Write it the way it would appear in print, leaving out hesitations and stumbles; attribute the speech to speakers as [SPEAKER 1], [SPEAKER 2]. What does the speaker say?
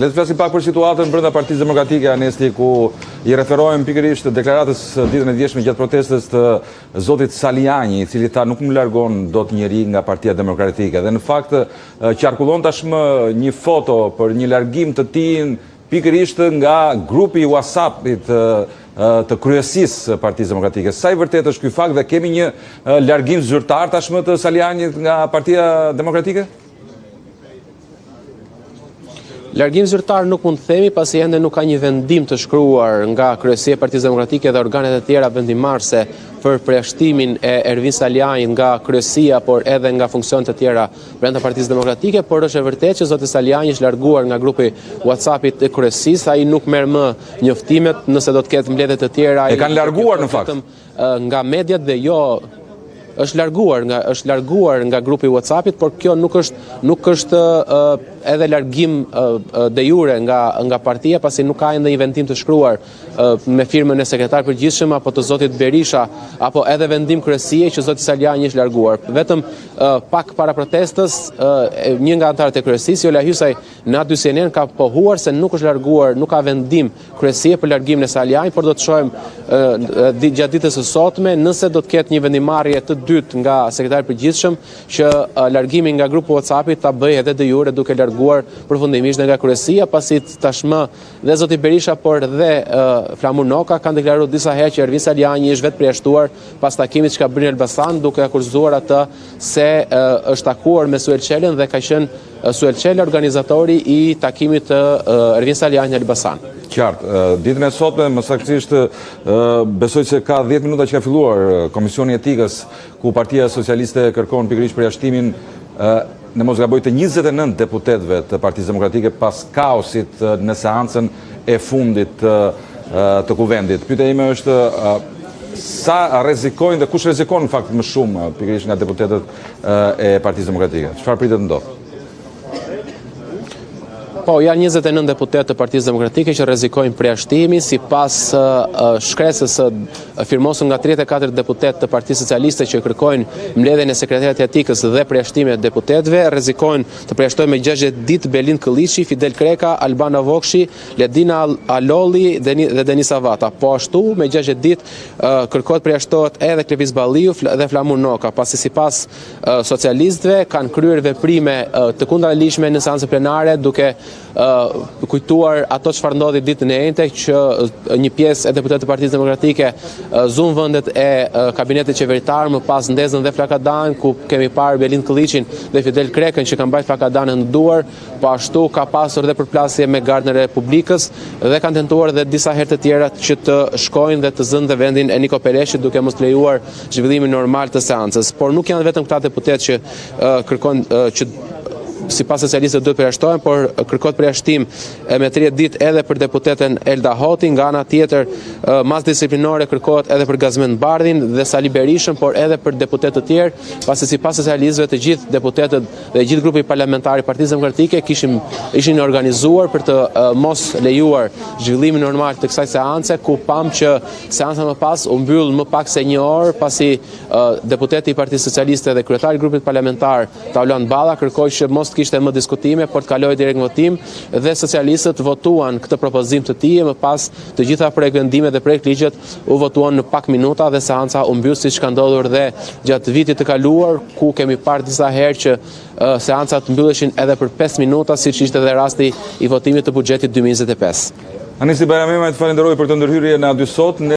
[SPEAKER 1] Le të flasim pak për situatën brenda Partisë Demokratike, Anesti, ku i referojmë pikërisht deklaratës ditën e djeshme gjatë protestës të zotit Saliani, i cili tha nuk më largon dot njeri nga Partia Demokratike. Dhe në fakt qarkullon tashmë një foto për një largim të tij pikërisht nga grupi WhatsApp-it të kryesisë Partisë Demokratike. Sa i vërtet është ky fakt dhe kemi një largim zyrtar tashmë të Salianit nga Partia Demokratike?
[SPEAKER 2] Largim zyrtar nuk mund të themi, pasi ende nuk ka një vendim të shkruar nga kryesia e Partisë Demokratike dhe organet e tjera vendimarrëse për përjashtimin e Ervin Salianit nga kryesia, por edhe nga funksionet e tjera brenda Partisë Demokratike, por është e vërtetë që zoti Saliani është larguar nga grupi WhatsApp-it të kryesisë, ai nuk merr më njoftimet nëse do të ketë mbledhje të tjera.
[SPEAKER 1] E kanë larguar në fakt
[SPEAKER 2] nga mediat dhe jo është larguar nga grupi WhatsApp-it, por kjo nuk është edhe largim de jure nga partia, pasi nuk ka ende një vendim të shkruar me firmën e sekretar përgjithshëm apo të zotit Berisha, apo edhe vendim kryesie që zoti Saliani është larguar. Vetëm pak para protestës, një nga anëtarët e kryesisë, Jola Hysaj, në aty CNN ka pohuar se nuk është larguar, nuk ka vendim kryesie për largimin e Salianit, por do të shohim gjatë ditës së sotme nëse do të ketë një vendimarrje të dytë nga sekretari i përgjithshëm që largimin nga grupi WhatsApp-it ta bëjë edhe de jure duke larguar përfundimisht nga kryesia, pasi tashmë dhe zoti Berisha por dhe Flamur Noka kanë deklaruar disa herë që Ervin Saliani është vetë përjashtuar pas takimit që ka bërë në Elbasan, duke akuzuar atë se është takuar me Suel Çelën dhe ka qenë Suel Çela organizatori i takimit të Ervin Saliani në Elbasan.
[SPEAKER 1] Qartë, ditën e sotme, më saktësisht besoj se ka 10 minuta që ka filluar Komisioni Etikës, ku Partia Socialiste kërkon pikërisht përjashtimin në mos gaboj të 29 deputetëve të Partisë Demokratike pas kaosit në seancën e fundit të kuvendit. Pyetja ime është sa rrezikojnë dhe kush rrezikon në fakt më shumë pikërisht nga deputetët e Partisë Demokratike? Çfarë pritet ndodh?
[SPEAKER 2] Po, janë 29 deputetë të Partisë Demokratike që rrezikojnë përjashtimin, sipas shkresës së firmosur nga 34 deputetë të Partisë Socialiste që kërkojnë mbledhjen e sekretarit etikës dhe përjashtimin e deputetëve, rrezikojnë të përjashtojnë me 60 ditë Belind Këlliçi, Fidel Kreka, Albana Vokshi, Ledina Alolli dhe Denis Avata. Po ashtu, me 60 ditë kërkohet përjashtohet edhe Klevis Balliu dhe Flamur Noka, pasi sipas socialistëve kanë kryer veprime të kundërligjshme në seancën plenare, duke kujtuar ato çfarë ndodhi ditën e njëjtë që një pjesë e deputetëve të Partisë Demokratike zun vendet e kabinetit qeveritar, më pas ndezën dhe flakadan, ku kemi parë Belind Këlliçin dhe Fidel Krekën që kanë mbajtur flakadanën në duar. Po ashtu ka pasur dhe përplasje me Gardën e Republikës dhe kanë tentuar edhe disa herë të tjera që të shkojnë dhe të zënë dhe vendin e Niko Pereshit, duke mos lejuar zhvillimin normal të seancës. Por nuk janë vetëm këta deputetë që kërkojnë që sipas socialistëve duhet përjashtohen, por kërkohet përjashtim me 30 ditë edhe për deputeten Elda Hoti, nga ana tjetër masë disiplinore kërkohet edhe për Gazmend Bardhin dhe Sali Berishën, por edhe për deputetë të tjerë, pasi sipas socialistëve të gjithë deputetët dhe gjithë grupi parlamentar i Partisë Demokratike ishin organizuar për të mos lejuar zhvillimin normal të kësaj seance, ku pam që seanca më pas u mbyll më pak se 1 orë, pasi deputeti i Partisë Socialiste dhe kryetari i grupit parlamentar Taulan Balla kërkoi që mos kishte më diskutime, por të kalojë direkt në votim, dhe socialistët votuan këtë propozim të tij, më pas të gjitha projektvendimet dhe projektligjet u votuan në pak minuta dhe seanca u mbyll, siç ka ndodhur dhe gjatë vitit të kaluar, ku kemi parë disa herë që seancat mbylleshin edhe për 5 minuta, siç ishte edhe rasti i votimit të buxhetit 2025.
[SPEAKER 1] Anesti Bajrami, të falenderoj për të ndërhyrje në aty sot.